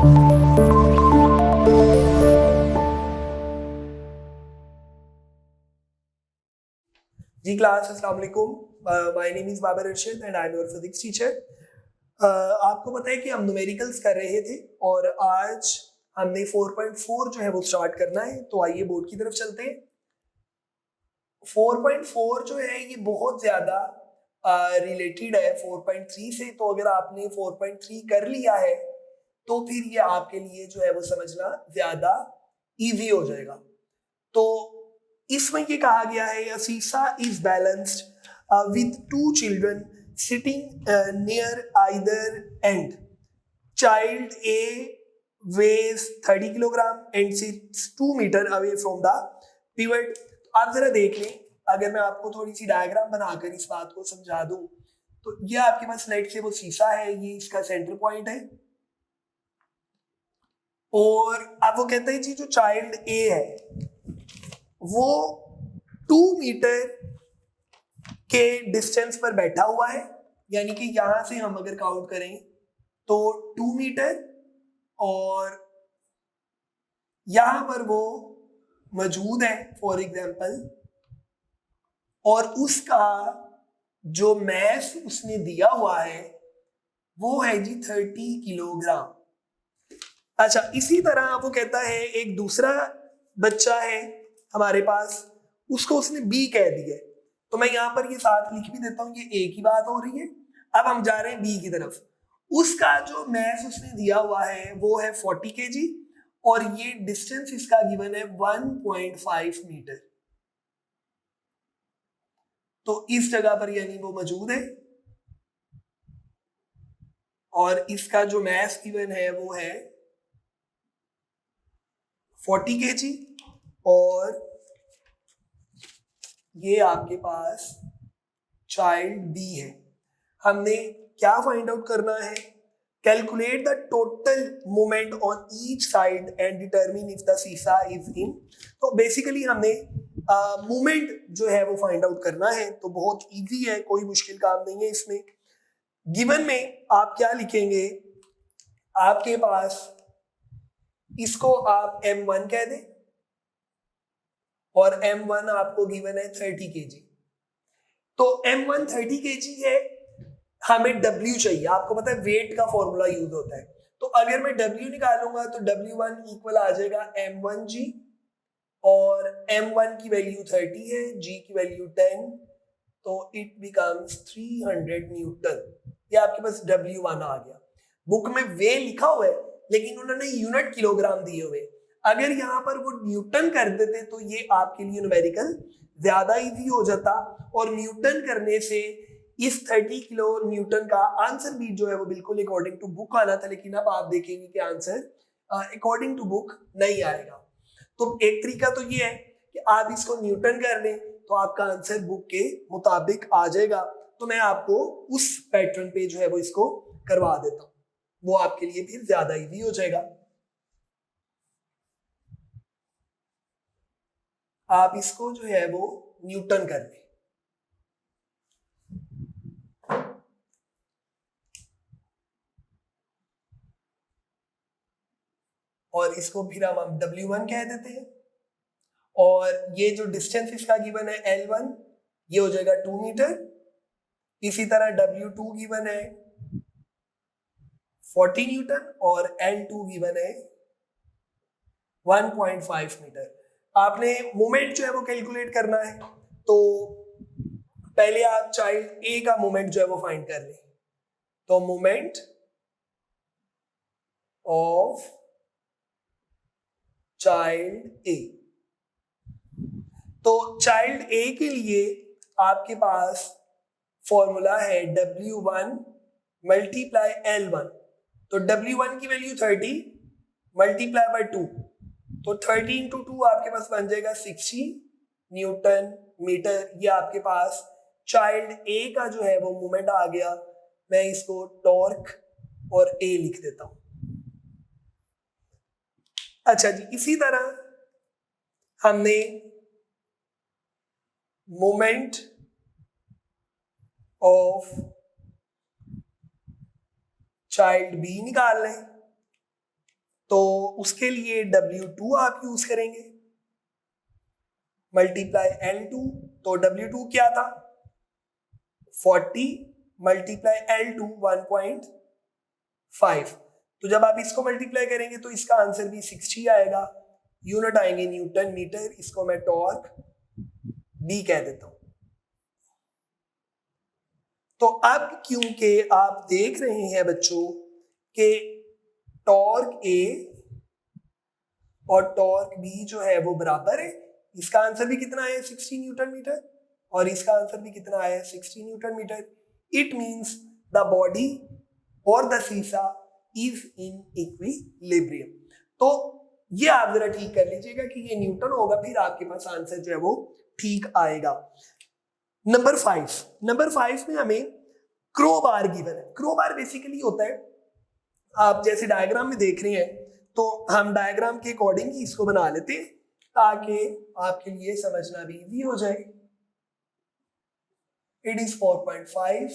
जी class, अस्सलाम वालेकुम। My name is Babar Arshad and I am your physics teacher. आपको पता है कि हम न्यूमेरिकल्स कर रहे थे और आज हमने 4.4 जो है वो स्टार्ट करना है। तो आइए बोर्ड की तरफ चलते हैं। 4.4 जो है ये बहुत ज़्यादा रिलेटेड है 4.3 से। तो अगर आपने 4.3 कर लिया है तो फिर ये आपके लिए जो है वो समझना ज़्यादा ईजी हो जाएगा। तो इसमें ये कहा गया है a seesaw is balanced with two children sitting near either end. Child A weighs 30 kilogram and sits 2 meter away from the pivot. आप जरा देख लें, अगर मैं आपको थोड़ी सी डायग्राम बनाकर इस बात को समझा दूं तो ये आपके पास लेट से वो शीशा है, ये इसका सेंटर पॉइंट है और अब वो कहते हैं जी जो चाइल्ड ए है वो 2 मीटर के डिस्टेंस पर बैठा हुआ है, यानी कि यहां से हम अगर काउंट करें तो 2 मीटर और यहां पर वो मौजूद है फॉर एग्जाम्पल, और उसका जो मैस उसने दिया हुआ है वो है जी 30 किलोग्राम। अच्छा, इसी तरह वो कहता है एक दूसरा बच्चा है हमारे पास, उसको उसने बी कह दिया है, तो मैं यहाँ पर ये साथ लिख भी देता हूँ, ये ए की बात हो रही है। अब हम जा रहे हैं बी की तरफ। उसका जो मैस उसने दिया हुआ है वो है 40 kg और ये डिस्टेंस इसका गिवन है 1.5 मीटर। तो इस जगह पर यानी वो मौजूद है और इसका जो मैस गिवन है वो है 40 kg और ये आपके पास चाइल्ड बी है। हमने क्या फाइंड आउट करना है? Calculate the total moment on each side and determine if the seesaw is इन। तो बेसिकली हमने मोमेंट जो है वो फाइंड आउट करना है। तो बहुत इजी है, कोई मुश्किल काम नहीं है इसमें। गिवन में आप क्या लिखेंगे? आपके पास इसको आप m1 कह दें और m1 आपको गिवन है 30 kg। तो m1 30 kg है, हमें W चाहिए। आपको पता है वेट का फॉर्मूला यूज होता है, तो अगर मैं W निकालूंगा तो W1 इक्वल आ जाएगा m1g और m1 की वैल्यू 30 है, g की वैल्यू 10, तो इट बिकम्स 300 न्यूटन। ये आपके पास W1 आ गया। बुक में वे लिखा हुआ है लेकिन उन्होंने यूनिट किलोग्राम दिए हुए। अगर यहाँ पर वो न्यूटन कर देते तो ये आपके लिए न्यूमेरिकल ज्यादा इजी हो जाता और न्यूटन करने से इस 30 किलो न्यूटन का आंसर भी जो है वो बिल्कुल अकॉर्डिंग टू बुक आना था, लेकिन अब आप देखेंगे कि आंसर अकॉर्डिंग टू बुक नहीं आएगा। तो एक तरीका तो ये है कि आप इसको न्यूटन कर लें तो आपका आंसर बुक के मुताबिक आ जाएगा। तो मैं आपको उस पैटर्न पे जो है वो इसको करवा देता हूँ, वो आपके लिए भी ज्यादा इजी हो जाएगा। आप इसको जो है वो न्यूटन कर लें। और इसको फिर हम W1 कह देते हैं और ये जो डिस्टेंस इसका गिवन है L1 ये हो जाएगा 2 मीटर। इसी तरह W2 गिवन है 40 न्यूटन और L2 गिवन है 1.5 मीटर। आपने मोमेंट जो है वो कैलकुलेट करना है, तो पहले आप चाइल्ड ए का मोमेंट जो है वो फाइंड कर लें। तो मोमेंट ऑफ चाइल्ड ए, तो चाइल्ड ए के लिए आपके पास फॉर्मूला है W1 मल्टीप्लाई L1। तो W1 की वैल्यू 30 मल्टीप्लाई बाय 2, तो 30 इंटू 2 आपके पास बन जाएगा 60 न्यूटन मीटर। ये आपके पास चाइल्ड ए का जो है वो मोमेंट आ गया। मैं इसको टॉर्क और ए लिख देता हूं। अच्छा जी, इसी तरह हमने मोमेंट ऑफ चाइल्ड बी निकाल लें। तो उसके लिए W2 आप यूज करेंगे मल्टीप्लाई L2, तो W2 क्या था 40 मल्टीप्लाई L2 1.5, तो जब आप इसको मल्टीप्लाई करेंगे तो इसका आंसर भी 60 आएगा। यूनिट आएंगे न्यूटन मीटर, इसको मैं टॉर्क B कह देता हूं। तो अब क्योंकि आप देख रहे हैं बच्चों कि टॉर्क A और टॉर्क B जो है वो बराबर है, इसका आंसर भी कितना है 60 न्यूटन मीटर और इसका आंसर भी कितना है 60 newton metre. It means the body और the seesaw is in equilibrium. तो ये आप जरा ठीक कर लीजिएगा कि ये न्यूटन होगा, फिर आपके पास आंसर जो है वो ठीक आएगा। नंबर 5 में हमें क्रोबार गिवन है। क्रोबार बेसिकली होता है, आप जैसे डायग्राम में देख रहे हैं तो हम डायग्राम के अकॉर्डिंग ही इसको बना लेते हैं ताकि आपके लिए समझना भी इजी हो जाए। इट इज 4.5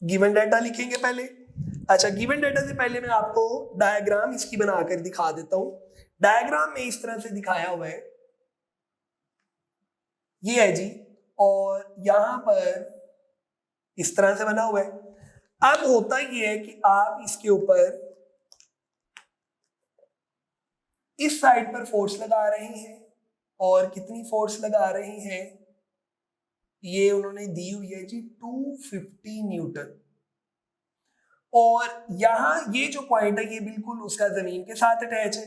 गिवन डाटा लिखेंगे पहले। अच्छा, गिवन डाटा से पहले मैं आपको डायग्राम इसकी बनाकर दिखा देता हूं। डायग्राम में इस तरह से दिखाया हुआ है, ये है जी, और यहां पर इस तरह से बना हुआ है। अब होता ये है कि आप इसके ऊपर इस साइड पर फोर्स लगा रहे हैं और कितनी फोर्स लगा रहे हैं ये उन्होंने दी हुई है जी 250 न्यूटन। और यहां ये जो पॉइंट है ये बिल्कुल उसका जमीन के साथ अटैच है।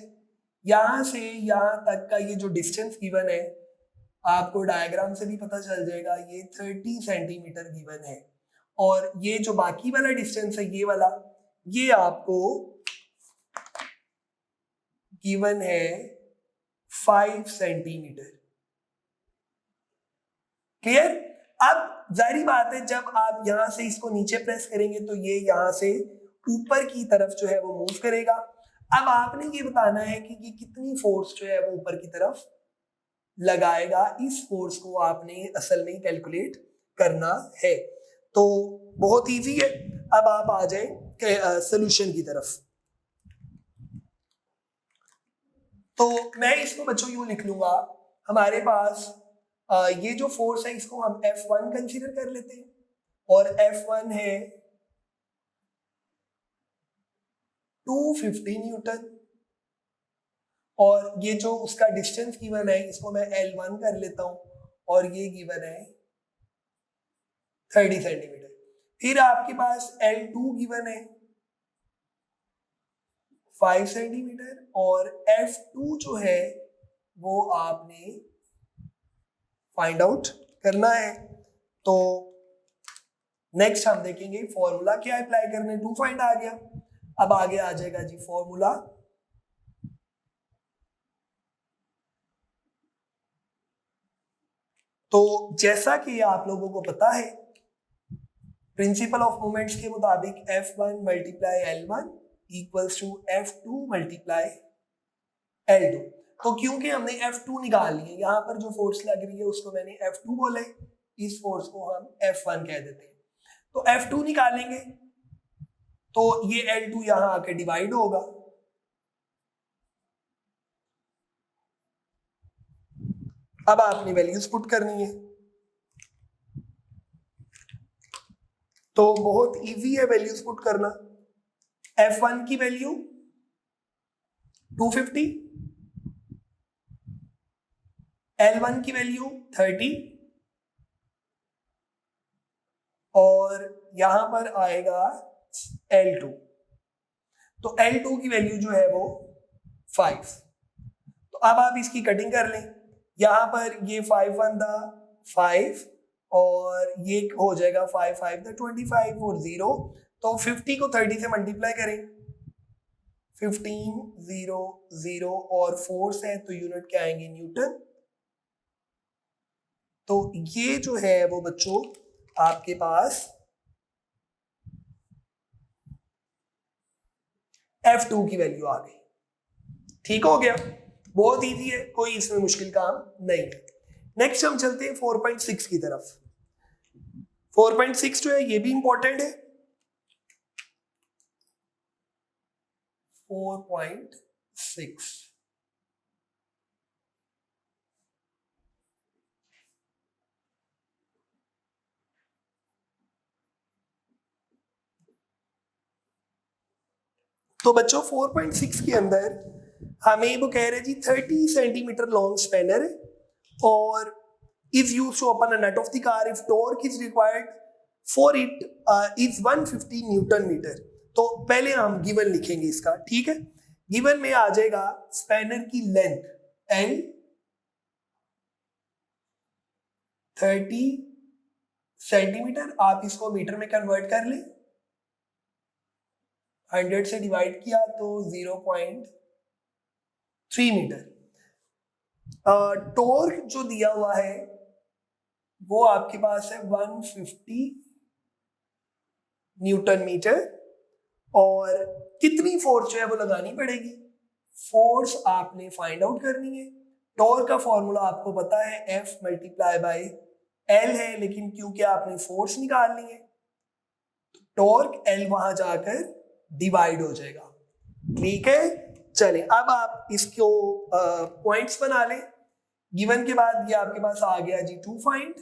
यहां से यहां तक का ये जो डिस्टेंस गिवन है आपको डायग्राम से भी पता चल जाएगा, ये 30 सेंटीमीटर गिवन है। और ये जो बाकी वाला डिस्टेंस है ये वाला, ये आपको गिवन है 5 सेंटीमीटर। क्लियर? अब जाहिर बात है जब आप यहां से इसको नीचे प्रेस करेंगे तो ये यहां से ऊपर की तरफ जो है वो मूव करेगा। अब आपने ये बताना है कि ये कितनी फोर्स जो है वो ऊपर की तरफ लगाएगा। इस फोर्स को आपने असल में कैलकुलेट करना है। तो बहुत इजी है। अब आप आ जाए सॉल्यूशन की तरफ। तो मैं इसको बच्चों यूं लिख लूंगा, हमारे पास ये जो फोर्स है इसको हम F1 कंसीडर कर लेते हैं और F1 है 250 न्यूटन और ये जो उसका डिस्टेंस गिवन है इसको मैं L1 कर लेता हूं और ये गिवन है 30 सेंटीमीटर। फिर आपके पास L2 गिवन है 5 सेंटीमीटर और F2 जो है वो आपने फाइंड आउट करना है। तो नेक्स्ट हम देखेंगे फॉर्मूला क्या अप्लाई करने। 2 फाइंड आ गया, अब आगे आ जाएगा जी फॉर्मूला। तो जैसा कि आप लोगों को पता है प्रिंसिपल ऑफ मोमेंट्स के मुताबिक F1 multiply L1 equals to F2 multiply L2। तो क्योंकि हमने F2 निकाल लिए, यहाँ पर जो फोर्स लग रही है उसको मैंने F2 बोला है, इस फोर्स को हम F1 कह देते हैं। तो F2 निकालेंगे तो ये L2 यहां आके डिवाइड होगा। अब आपने वैल्यूज पुट करनी है, तो बहुत इजी है वैल्यूज पुट करना। F1 की वैल्यू 250, L1 की वैल्यू 30 और यहां पर आएगा L2। तो L2 की वैल्यू जो है वो 5। तो अब आप इसकी कटिंग कर लें, यहां पर ये 5 1 दा 5 और ये हो जाएगा 5 5 दा 25 और 0। तो 50 को 30 से मल्टीप्लाई करें, 15 0 0 और फोर्स है तो यूनिट क्या आएंगे न्यूटन। तो ये जो है वो बच्चों आपके पास F2 की वैल्यू आ गई। ठीक हो गया, बहुत इजी है, कोई इसमें मुश्किल काम नहीं है। नेक्स्ट हम चलते हैं 4.6 की तरफ। 4.6 जो है ये भी इंपॉर्टेंट है। 4.6 तो बच्चों 4.6 के अंदर हमें वो कह रहे जी 30 सेंटीमीटर लॉन्ग स्पैनर और is used to open a nut of the car if torque is required for it is 150 newton metre. तो पहले हम गिवन लिखेंगे इसका, ठीक है। गिवन में आ जाएगा स्पैनर की लेंथ L 30 सेंटीमीटर, आप इसको मीटर में कन्वर्ट कर लें, 100 से डिवाइड किया तो 0.3 मीटर। टॉर्क जो दिया हुआ है वो आपके पास है 150 न्यूटन मीटर और कितनी फोर्स जो है वो लगानी पड़ेगी, फोर्स आपने फाइंड आउट करनी है। टॉर्क का फॉर्मूला आपको पता है F मल्टीप्लाई बाय L है, लेकिन क्योंकि आपने फोर्स निकालनी है टॉर्क L वहां जाकर डिवाइड हो जाएगा, ठीक है। चलें अब आप इसको पॉइंट्स बना लें। गिवन के बाद ये आपके पास आ गया जी 2 फाइंड,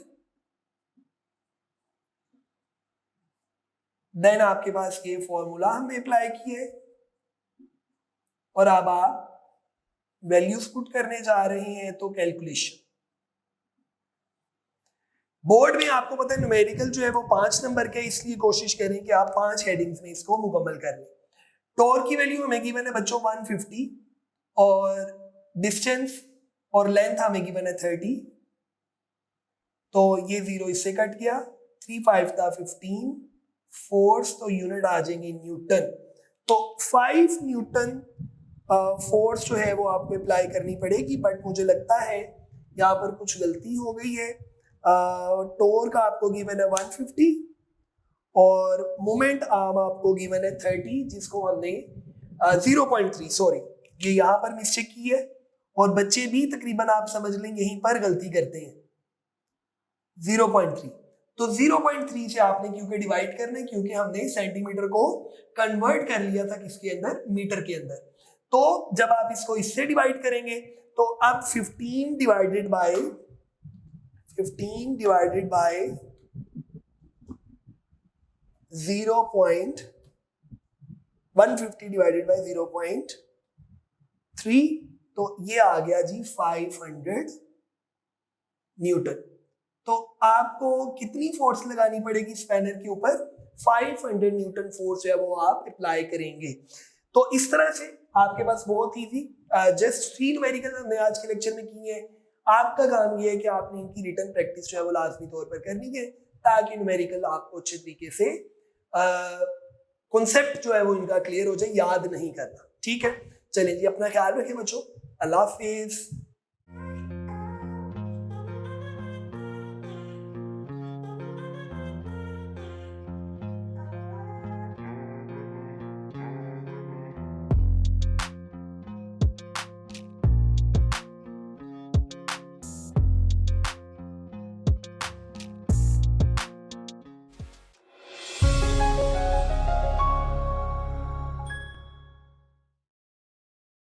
देन आपके पास ये फॉर्मूला हमने अप्लाई किए और अब आप वैल्यूज पुट करने जा रहे हैं तो कैलकुलेशन। बोर्ड में आपको पता है न्यूमेरिकल जो है वो 5 नंबर के, इसलिए कोशिश करें कि आप 5 हेडिंग्स में इसको मुकम्मल कर लें। टॉर्क की वैल्यू हमें गिवन है बच्चों 150 और डिस्टेंस और लेंथ हमें गिवन है 30, तो ये 0 इससे कट गया, 3 5 था 15, फोर्स तो यूनिट आ जाएंगे न्यूटन, तो 5 न्यूटन फोर्स जो है वो आपको अप्लाई करनी पड़ेगी। बट मुझे लगता है यहाँ पर कुछ गलती हो गई है। टॉर्क आपको गिवन है 150 और मोमेंट आर्म आपको गिवन है 30, जिसको हमने 0.3 सॉरी ये यहाँ पर मिस्टेक की है और बच्चे भी तकरीबन आप समझ लें यहीं पर गलती करते हैं 0.3। तो 0.3 से आपने क्योंकि डिवाइड करना है, क्योंकि हमने सेंटीमीटर को कन्वर्ट कर लिया था किसके अंदर, मीटर के अंदर। तो जब आप इसको इससे डिवाइड करेंगे तो अब 15 डिवाइडेड बाय 150 डिवाइडेड बाय 0.3, तो ये आ गया जी 500 न्यूटन। तो आपको कितनी फोर्स लगानी पड़ेगी स्पैनर के ऊपर, 500 न्यूटन फोर्स है वो आप अप्लाई करेंगे। तो इस तरह से आपके पास बहुत इजी जस्ट 3 न्यूमेरिकल हमने आज के लेक्चर में किए हैं। आपका काम ये है कि आपने इनकी रिटर्न प्रैक्टिस जो है वो लाजमी तौर पर करनी है, ताकि न्यूमेरिकल आपको अच्छे तरीके से कॉन्सेप्ट जो है वो इनका क्लियर हो जाए, याद नहीं करना, ठीक है। चलिए जी, अपना ख्याल रखें बच्चों, अल्लाह हाफिज।